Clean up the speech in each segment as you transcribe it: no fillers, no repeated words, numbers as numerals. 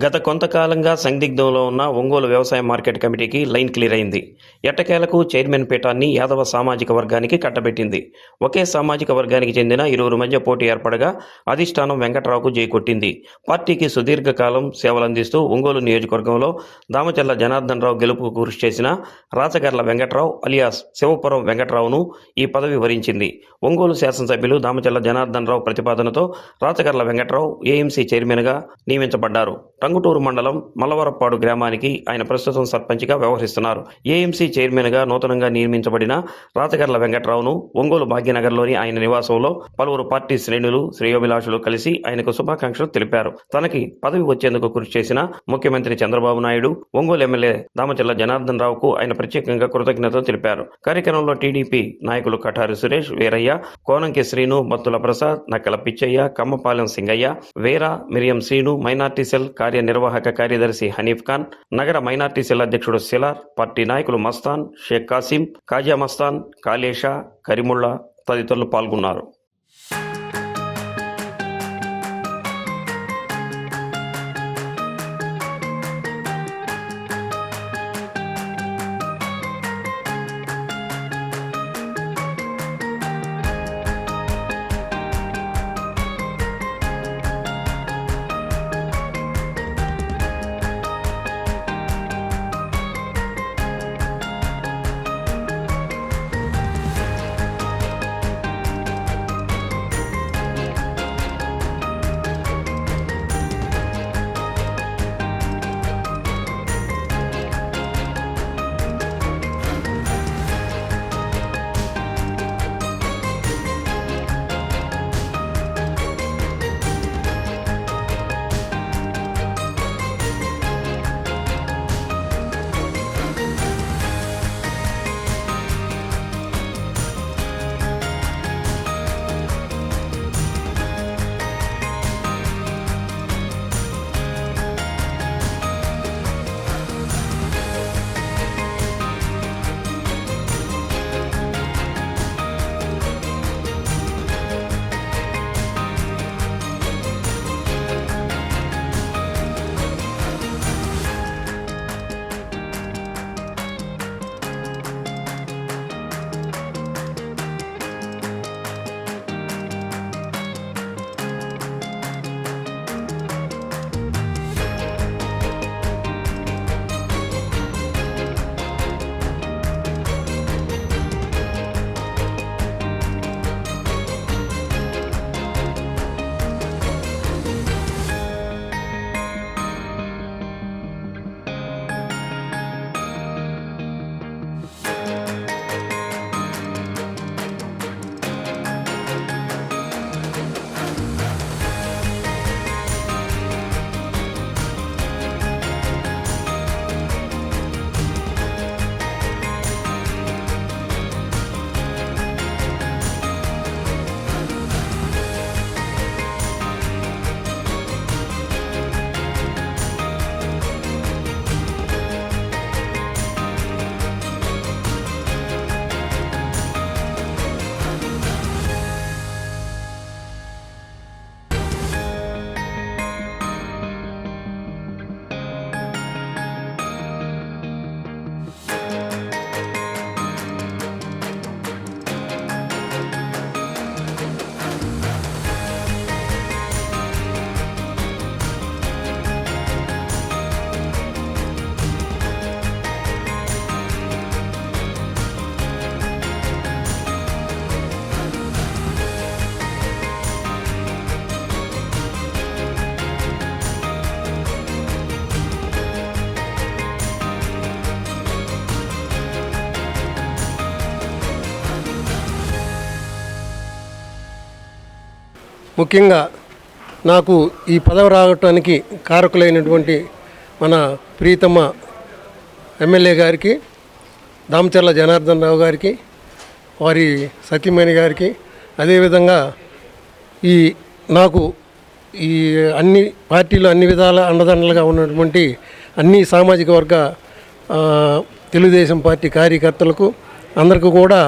గత కొంతకాలంగా సందిగ్ధంలో ఉన్న ఒంగోలు వ్యవసాయ మార్కెట్ కమిటీకి లైన్ క్లియర్ అయింది. ఎట్టకేలకు చైర్మన్ పీఠాన్ని యాదవ సామాజిక వర్గానికి కట్టబెట్టింది. ఒకే సామాజిక వర్గానికి చెందిన ఇరువురు మధ్య పోటీ ఏర్పడగా అధిష్టానం వెంకట్రావుకు జైకొట్టింది. పార్టీకి సుదీర్ఘకాలం సేవలందిస్తూ ఒంగోలు నియోజకవర్గంలో దామచర్ల జనార్దన్ రావు గెలుపుకు కృషి చేసిన రాచగర్ల వెంకట్రావు అలియాస్ శివపురం వెంకట్రావును ఈ పదవి వరించింది. ఒంగోలు శాసనసభ్యులు దామచర్ల జనార్దన్ రావు ప్రతిపాదనతో రాచగర్ల వెంకట్రావు ఏఎంసీ చైర్మన్గా నియమించబడ్డారు. టంగుటూరు మండలం మల్లవరప్పాడు గ్రామానికి ఆయన ప్రస్తుతం సర్పంచ్గా వ్యవహరిస్తున్నారు. ఏఎంసీ చైర్మన్గా నూతనంగా నియమించబడిన రాచగర్ల వెంకట్రావును ఒంగోలు భాగ్యనగర్లోని ఆయన నివాసంలో పలువురు పార్టీ శ్రేణులు, శ్రేయోభిలాషులు కలిసి ఆయనకు శుభాకాంక్షలు తెలిపారు. తనకి పదవి వచ్చేందుకు కృషి చేసిన ముఖ్యమంత్రి చంద్రబాబు నాయుడు, ఒంగోలు ఎమ్మెల్యే దామచర్ల జనార్దన్ రావుకు ఆయన ప్రత్యేకంగా కృతజ్ఞతలు తెలిపారు. కార్యక్రమంలో టీడీపీ నాయకులు కఠారి సురేష్, వీరయ్య, కోనంకి శ్రీను, బత్తుల ప్రసాద్, నక్కల పిచ్చయ్య, కమ్మపాలెం సింగయ్య, వేరా, మిరియం శ్రీను, మైనార్టీ సెల్ కార్యనిర్వాహక కార్యదర్శి హనీఫ్ ఖాన్, నగర మైనార్టీ సెల్ అధ్యక్షుడు సిలార్, పార్టీ నాయకులు మస్తాన్, షేక్ కాసిం, కాజా మస్తాన్, కాళేషా, కరిముల్లా తదితరులు పాల్గొన్నారు. ముఖ్యంగా నాకు ఈ పదవి రావటానికి కారకులైనటువంటి మన ప్రీతమ ఎమ్మెల్యే గారికి, దామచర్ల జనార్దన్ రావు గారికి, వారి సతీమణి గారికి, అదేవిధంగా నాకు ఈ అన్ని పార్టీలు అన్ని విధాల అండదండలుగా ఉన్నటువంటి అన్ని సామాజిక వర్గ తెలుగుదేశం పార్టీ కార్యకర్తలకు అందరికీ కూడా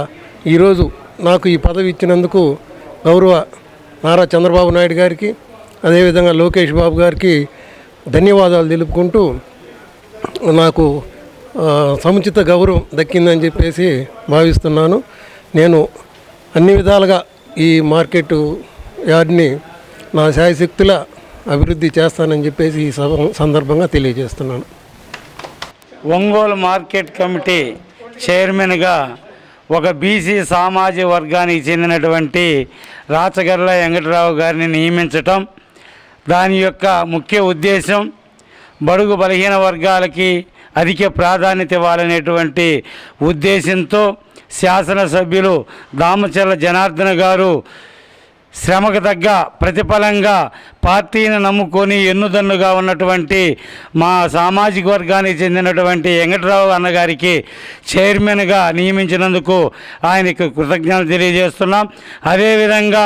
ఈరోజు నాకు ఈ పదవి ఇచ్చినందుకు గౌరవ నారా చంద్రబాబు నాయుడు గారికి, అదేవిధంగా లోకేష్ బాబు గారికి ధన్యవాదాలు తెలుపుకుంటూ నాకు సముచిత గౌరవం దక్కిందని చెప్పేసి భావిస్తున్నాను. నేను అన్ని విధాలుగా ఈ మార్కెట్ యార్డ్ని నా శాయశక్తుల అభివృద్ధి చేస్తానని చెప్పేసి ఈ సందర్భంగా తెలియజేస్తున్నాను. ఒంగోలు మార్కెట్ కమిటీ చైర్మన్గా ఒక బీసీ సామాజిక వర్గానికి చెందినటువంటి రాచగర్ల వెంకటరావు గారిని నియమించటం, దాని యొక్క ముఖ్య ఉద్దేశం బడుగు బలహీన వర్గాలకి అధిక ప్రాధాన్యత ఇవ్వాలనేటువంటి ఉద్దేశంతో శాసనసభ్యులు దామచర్ల జనార్దన్ గారు శ్రమకు తగ్గ ప్రతిఫలంగా పార్టీని నమ్ముకొని ఎన్నుదన్నుగా ఉన్నటువంటి మా సామాజిక వర్గానికి చెందినటువంటి వెంకటరావు అన్నగారికి చైర్మన్గా నియమించినందుకు ఆయనకు కృతజ్ఞతలు తెలియజేస్తున్నాం. అదేవిధంగా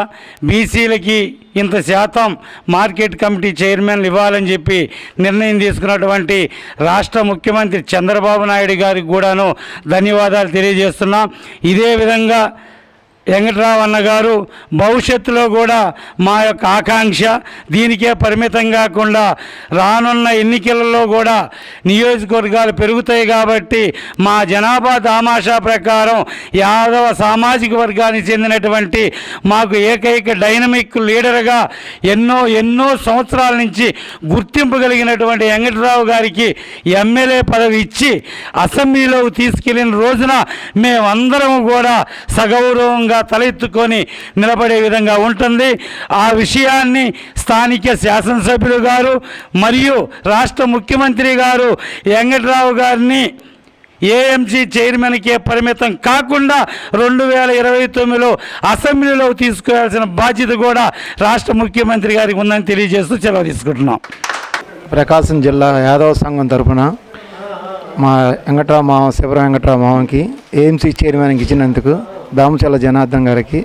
బీసీలకి ఇంత శాతం మార్కెట్ కమిటీ చైర్మన్లు ఇవ్వాలని చెప్పి నిర్ణయం తీసుకున్నటువంటి రాష్ట్ర ముఖ్యమంత్రి చంద్రబాబు నాయుడు గారికి కూడాను ధన్యవాదాలు తెలియజేస్తున్నాం. ఇదే విధంగా వెంకటరావు అన్నగారు భవిష్యత్తులో కూడా మా యొక్క ఆకాంక్ష దీనికే పరిమితం కాకుండా రానున్న ఎన్నికలలో కూడా నియోజకవర్గాలు పెరుగుతాయి కాబట్టి మా జనాభా దామాషా ప్రకారం యాదవ సామాజిక వర్గానికి చెందినటువంటి మాకు ఏకైక డైనమిక్ లీడర్గా ఎన్నో సంవత్సరాల నుంచి గుర్తింపు కలిగినటువంటి వెంకటరావు గారికి ఎమ్మెల్యే పదవి ఇచ్చి అసెంబ్లీలోకి తీసుకెళ్లిన రోజున మేమందరం కూడా సగౌరవంగా తలెత్తుకొని నిలబడే విధంగా ఉంటుంది. ఆ విషయాన్ని స్థానిక శాసనసభ్యులు గారు మరియు రాష్ట్ర ముఖ్యమంత్రి గారు వెంకటరావు గారిని ఏఎంసీ చైర్మన్కే పరిమితం కాకుండా 2029లో అసెంబ్లీలో తీసుకువెళ్లాల్సిన బాధ్యత కూడా రాష్ట్ర ముఖ్యమంత్రి గారికి ఉందని తెలియజేస్తూ సెలవు తీసుకుంటున్నాం. ప్రకాశం జిల్లా యాదవ సంఘం తరఫున మా వెంకటరావు మామ శివరాం వెంకటరావు మామకి ఏఎంసీ చైర్మన్కి ఇచ్చినందుకు దామచర్ల జనార్దన్ గారికి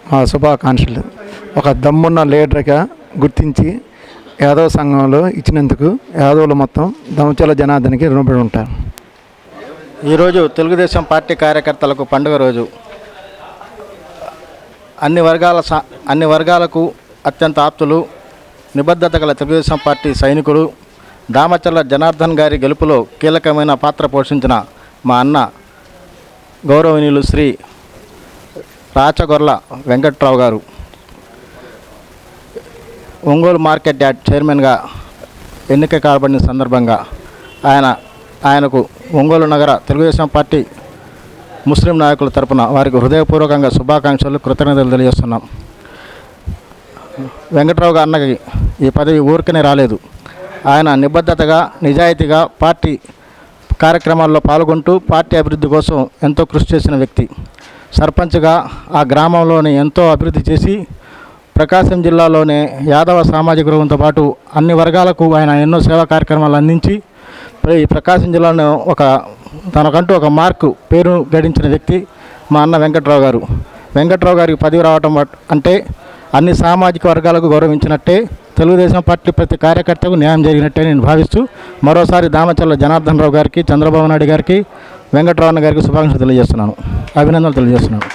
మా శుభాకాంక్షలు. ఒక దమ్మున్న లీడర్గా గుర్తించి యాదవ సంఘంలో ఇచ్చినందుకు యాదవులు మొత్తం దామచర్ల జనార్దన్కి రుణపడి ఉంటారు. ఈరోజు తెలుగుదేశం పార్టీ కార్యకర్తలకు పండుగ రోజు. అన్ని వర్గాలకు అత్యంత ఆప్తులు, నిబద్ధత గల తెలుగుదేశం పార్టీ సైనికుడు దామచర్ల జనార్దన్ గారి గెలుపులో కీలకమైన పాత్ర పోషించిన మా అన్న గౌరవనీయులు శ్రీ రాచగొర్ల వెంకట్రావు గారు ఒంగోలు మార్కెట్ యార్డ్ చైర్మన్గా ఎన్నిక కాబడిన సందర్భంగా ఆయనకు ఒంగోలు నగర తెలుగుదేశం పార్టీ ముస్లిం నాయకుల తరపున వారికి హృదయపూర్వకంగా శుభాకాంక్షలు, కృతజ్ఞతలు తెలియజేస్తున్నాం. వెంకట్రావు గారి అన్నకి ఈ పదవి ఊరికనే రాలేదు. ఆయన నిబద్ధతగా, నిజాయితీగా పార్టీ కార్యక్రమాల్లో పాల్గొంటూ పార్టీ అభివృద్ధి కోసం ఎంతో కృషి చేసిన వ్యక్తి. సర్పంచ్గా ఆ గ్రామంలోనే ఎంతో అభివృద్ధి చేసి ప్రకాశం జిల్లాలోనే యాదవ సామాజిక వర్గంతో పాటు అన్ని వర్గాలకు ఆయన ఎన్నో సేవా కార్యక్రమాలు అందించి ఈ ప్రకాశం జిల్లాలో తనకంటూ ఒక మార్కు పేరు గడించిన వ్యక్తి మా అన్న వెంకట్రావు గారు. వెంకట్రావు గారికి పదవి రావటం అంటే అన్ని సామాజిక వర్గాలకు గౌరవించినట్టే, తెలుగుదేశం పార్టీ ప్రతి కార్యకర్తకు న్యాయం జరిగినట్టే నేను భావిస్తూ మరోసారి దామచర్ల జనార్దన్ రావు గారికి, చంద్రబాబు నాయుడు గారికి, వెంకటరావు గారికి శుభాకాంక్షలు తెలియజేస్తున్నాను, అభినందనలు తెలియజేస్తున్నాను.